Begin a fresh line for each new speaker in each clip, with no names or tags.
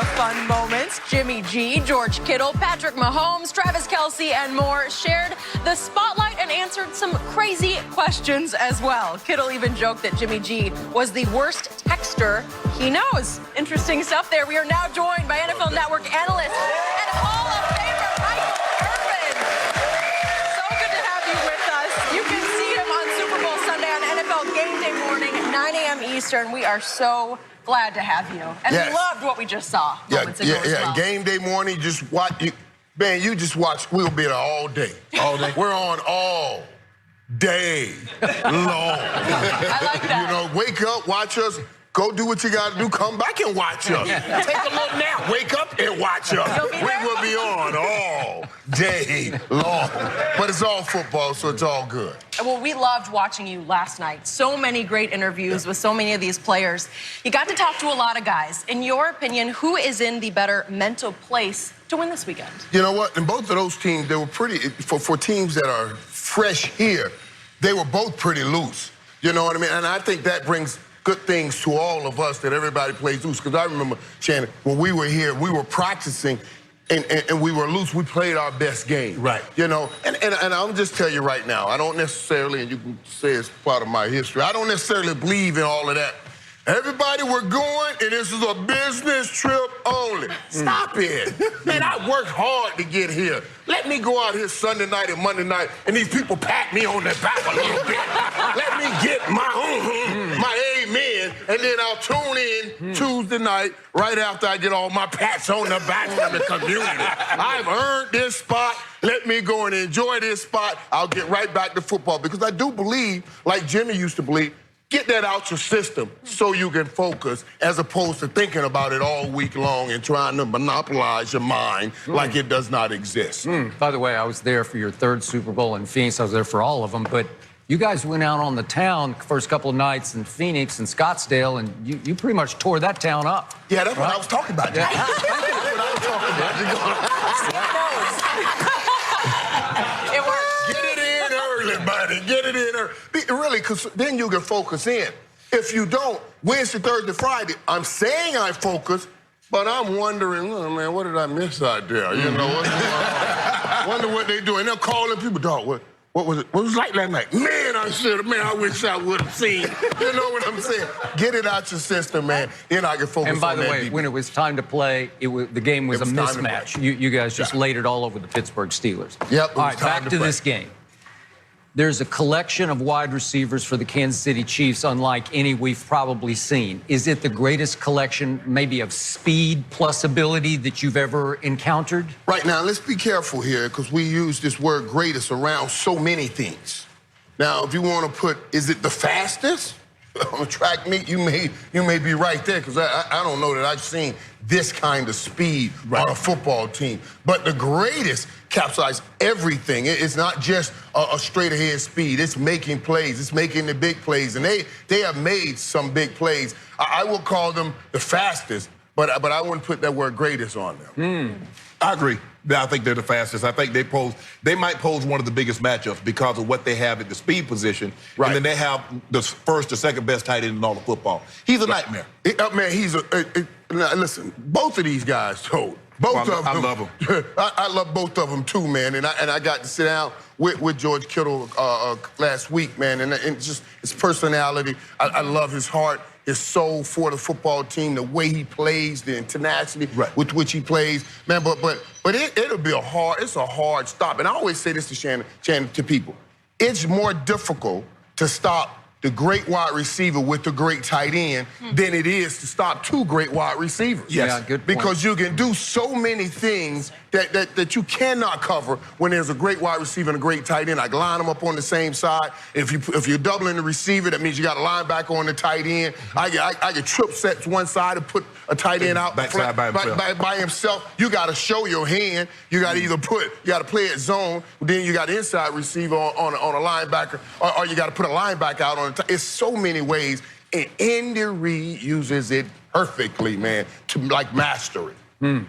of fun moments. Jimmy G, George Kittle, Patrick Mahomes, Travis Kelce, and more shared the spotlight and answered some crazy questions as well. Kittle even joked that Jimmy G was the worst texter he knows. Interesting stuff there. We are now joined by NFL Network analyst and Hall of Famer Irvin. So good to have you with us. You can see him on Super Bowl Sunday on NFL Game Day morning at 9 a.m. Eastern. We are so glad to have you. And we loved what we just saw moments ago as well.
Game day morning, just watch. Man, you just watch. We'll be there all day. All day? We're on all day long.
I like that.
You know, wake up, watch us. Go do what you got to do. Come back and watch us. Take a little nap. Wake up and watch us. We will be on all day long. But it's all football, so it's all good.
Well, we loved watching you last night. So many great interviews with so many of these players. You got to talk to a lot of guys. In your opinion, who is in the better mental place to win this weekend?
You know what? In both of those teams, they were pretty, for teams that are fresh here, they were both pretty loose. You know what I mean? And I think that brings good things to all of us, that everybody plays loose. Because I remember, Shannon, when we were here, we were practicing and we were loose. We played our best game. Right. You know, and I'll just tell you right now, I don't necessarily, and you can say it's part of my history, I don't necessarily believe in all of that. Everybody, we're going, and this is a business trip only. Stop it. Man, I worked hard to get here. Let me go out here Sunday night and Monday night, and these people pat me on the back a little bit. Let me get my amen, and then I'll tune in Tuesday night right after I get all my pats on the back from the community. I've earned this spot. Let me go and enjoy this spot. I'll get right back to football, because I do believe, like Jimmy used to believe, get that out your system so you can focus, as opposed to thinking about it all week long and trying to monopolize your mind like it does not exist.
By the way, I was there for your third Super Bowl in Phoenix. I was there for all of them, but you guys went out on the town first couple of nights in Phoenix and Scottsdale, and you pretty much tore that town up.
Yeah, that's what I was talking about. That's what I was talking about.
It worked.
Get it in early, buddy. Get it in early. Really, because then you can focus in. If you don't, Wednesday, Thursday, Friday, I'm saying I focus, but I'm wondering, oh, man, what did I miss out there? You know, what's going on? Wonder what they doing. They're calling people, dog, what was it? What was it like last night? Man, I wish I would have seen. You know what I'm saying? Get it out your system, man. Then I can focus on that.
And by the way, when it was time to play, the game was a mismatch. You guys just laid it all over the Pittsburgh Steelers.
Yep.
All right, back to this game. There's a collection of wide receivers for the Kansas City Chiefs unlike any we've probably seen. Is it the greatest collection maybe of speed plus ability that you've ever encountered?
Right, now, let's be careful here, because we use this word greatest around so many things. Now, if you want to put, is it the fastest? On track meet, you may be right there, because I don't know that I've seen this kind of speed on a football team. But the greatest capsize everything. It's not just a straight ahead speed. It's making plays. It's making the big plays. And they have made some big plays. I will call them the fastest, but I wouldn't put that word greatest on them.
I agree. I think they're the fastest. I think they might pose one of the biggest matchups because of what they have at the speed position. Right. And then they have the first or second best tight end in all of football. He's a nightmare.
Man, listen, both of these guys told. Both of them.
I love them.
I love both of them too, man. And I got to sit down with George Kittle last week, man. And just his personality. I love his heart, his soul for the football team, the way he plays, the tenacity with which he plays, man. But it'll be it's a hard stop. And I always say this to Shannon, to people: it's more difficult to stop the great wide receiver with the great tight end than it is to stop two great wide receivers.
Yes. Yeah, good point.
Because you can do so many things that you cannot cover when there's a great wide receiver and a great tight end. Like line them up on the same side. If you're doubling the receiver, that means you got a linebacker on the tight end. I get trip sets one side and put a tight end out
backside by
himself. You got to show your hand. You got to either play it zone, then you got an inside receiver on a linebacker, or you got to put a linebacker out on it's so many ways, and Andy Reid uses it perfectly, man, to like master it.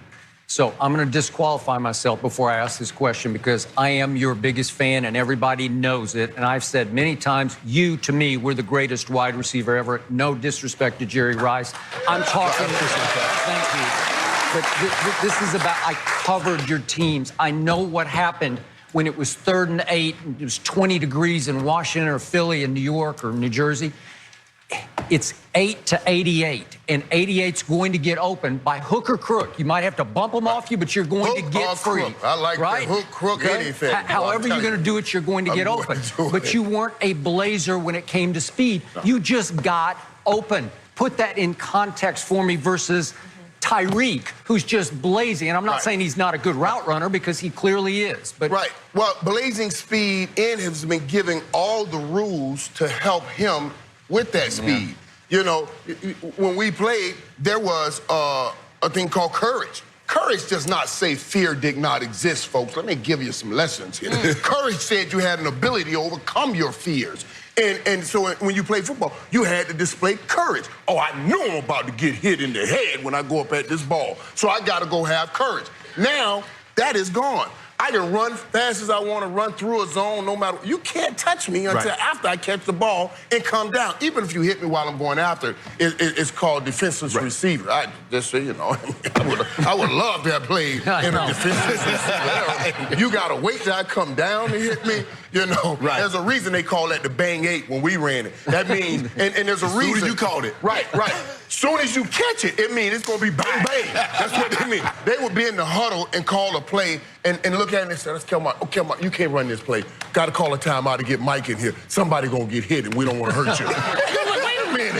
So I'm going to disqualify myself before I ask this question, because I am your biggest fan and everybody knows it. And I've said many times, you, to me, were the greatest wide receiver ever. No disrespect to Jerry Rice. I'm talking. Thank you. But this is about, I covered your teams. I know what happened when it was 3rd and 8, and it was 20 degrees in Washington or Philly and New York or New Jersey. It's 8 to 88, and 88's going to get open by hook or crook. You might have to bump them off you, but you're going to get free.
Crook. I like
right?
that. Hook, crook, anything.
However you're going to do it, you're going to get open. But you weren't a blazer when it came to speed. No. You just got open. Put that in context for me versus Tyreek, who's just blazing. And I'm not saying he's not a good route runner, because he clearly is. But
well, blazing speed and has been giving all the rules to help him with that speed. You know, when we played, there was a thing called courage. Courage does not say fear did not exist, folks. Let me give you some lessons here. Courage said you had an ability to overcome your fears. And so when you play football, you had to display courage. Oh, I know I'm about to get hit in the head when I go up at this ball, so I got to go have courage. Now, that is gone. I can run fast as I want to run through a zone, no matter. You can't touch me until after I catch the ball and come down. Even if you hit me while I'm going after, it's called defenseless receiver. Just so you know, I would love to have played in a defenseless receiver. You got to wait till I come down to hit me. You know, there's a reason they call that the bang 8 when we ran it. That means, and there's a reason.
As soon as you called it.
Right. Soon as you catch it, it means it's going to be bang, bang. That's what they mean. They would be in the huddle and call a play and look at it and say, let's kill Mike. Okay, Mike, you can't run this play. Got to call a timeout to get Mike in here. Somebody going to get hit and we don't want to hurt you. Wait a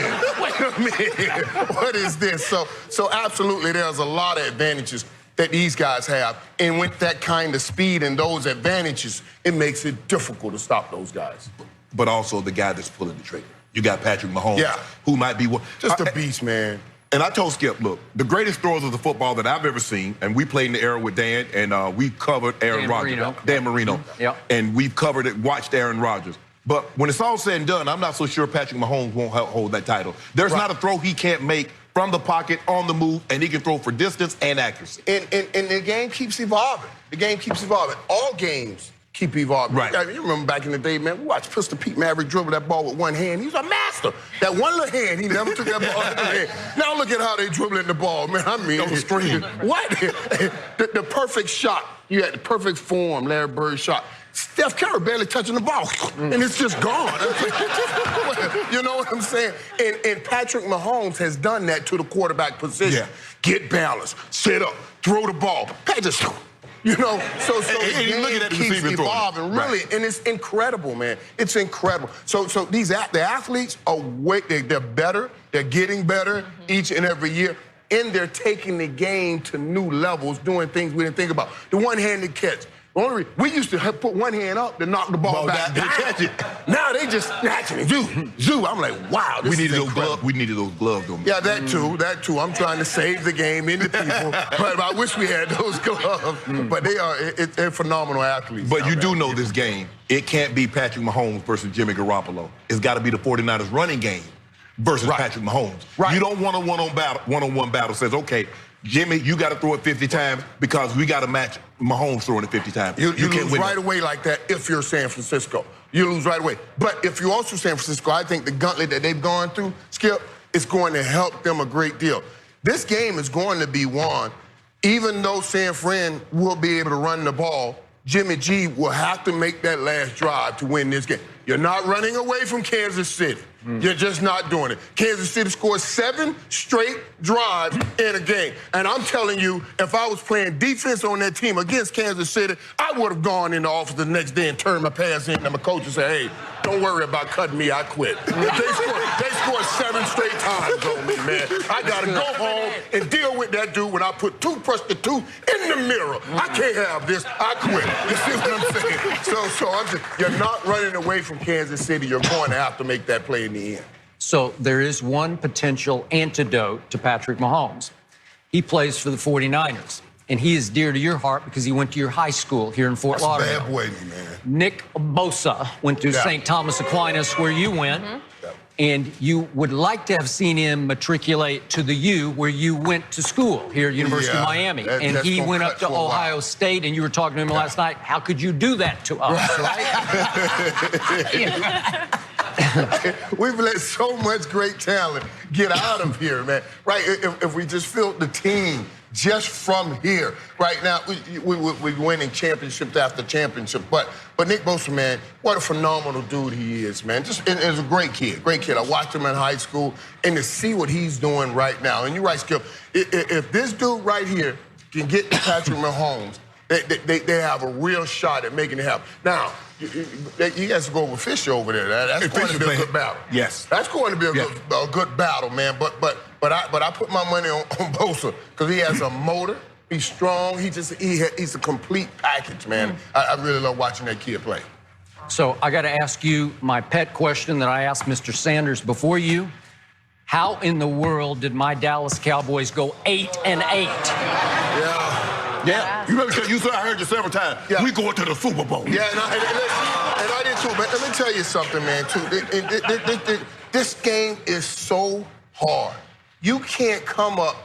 minute. What is this? So absolutely, there's a lot of advantages that these guys have. And with that kind of speed and those advantages, it makes it difficult to stop those guys.
But also the guy that's pulling the trigger. You got Patrick Mahomes, who might be
just a beast, man.
And I told Skip, look, the greatest throwers of the football that I've ever seen, and we played in the era with Dan, and we covered Aaron Rodgers, Dan Marino, and we've covered it, watched Aaron Rodgers. But when it's all said and done, I'm not so sure Patrick Mahomes won't hold that title. There's not a throw he can't make from the pocket, on the move, and he can throw for distance and accuracy.
And the game keeps evolving. The game keeps evolving. All games keep evolving. I mean, you remember back in the day, man, we watched Pistol Pete Maverick dribble that ball with one hand. He was a master. That one little hand, he never took that ball in the hand. Now look at how they dribbling the ball, man. I mean, what? The perfect shot. You had the perfect form, Larry Bird shot. Steph Curry barely touching the ball, and it's just gone. You know what I'm saying? And Patrick Mahomes has done that to the quarterback position. Get balanced, sit up, throw the ball. Patrick, you know, so the game keeps evolving, really, and it's incredible, man. It's incredible. So the athletes are they're better. They're getting better each and every year. And they're taking the game to new levels, doing things we didn't think about. The one-handed catch. We used to put one hand up to knock the ball back down. Catch it. Now they just snatching it. Zoo. I'm like, wow, this is incredible.
We needed those gloves, though.
Yeah, that too. I'm trying to save the game in the people, but I wish we had those gloves. But they're phenomenal athletes.
But you do know this game. It can't be Patrick Mahomes versus Jimmy Garoppolo. It's got to be the 49ers running game versus Patrick Mahomes. You don't want a one-on-one battle says, okay, Jimmy, you got to throw it 50 times because we got to match Mahomes throwing it 50 times.
You lose right away like that if you're San Francisco. You lose right away. But if you're also San Francisco, I think the gauntlet that they've gone through, Skip, is going to help them a great deal. This game is going to be won. Even though San Fran will be able to run the ball, Jimmy G will have to make that last drive to win this game. You're not running away from Kansas City. You're just not doing it. Kansas City scored 7 straight drives in a game. And I'm telling you, if I was playing defense on that team against Kansas City, I would have gone in the office the next day and turned my pass in, and my coach would say, hey, don't worry about cutting me, I quit. They scored 7 straight times on me, man. I got to go home and deal with that dude when I put toothbrush to tooth in the mirror. I can't have this, I quit. You see what I'm saying? So I'm just, you're not running away from Kansas City. You're going to have to make that play in the end.
So there is one potential antidote to Patrick Mahomes. He plays for the 49ers, and he is dear to your heart because he went to your high school here in Fort Lauderdale.
Bad boy, man.
Nick Bosa went to St. Thomas Aquinas, where you went, and you would like to have seen him matriculate to the U, where you went to school here at University of Miami. And he went up to Ohio State, and you were talking to him last night. How could you do that to us, right?
We've let so much great talent get out of here, man. Right? If we just built the team just from here, right now, we're winning championship after championship. But Nick Bosa, man, what a phenomenal dude he is, man. And is a great kid. I watched him in high school, and to see what he's doing right now. And you're right, Skip. If this dude right here can get to Patrick Mahomes, they have a real shot at making it happen. Now, you guys go with Fisher over there. That's going to be a good battle.
Yes.
That's going to be a good battle, man. But I put my money on Bosa because he has a motor. He's strong. He's a complete package, man. I really love watching that kid play.
So I got to ask you my pet question that I asked Mr. Sanders before you. How in the world did my Dallas Cowboys go 8-8?
Yeah.
You I heard you several times. Yeah. We going to the Super Bowl.
Yeah, and I did too. But let me tell you something, man, too. This game is so hard. You can't come up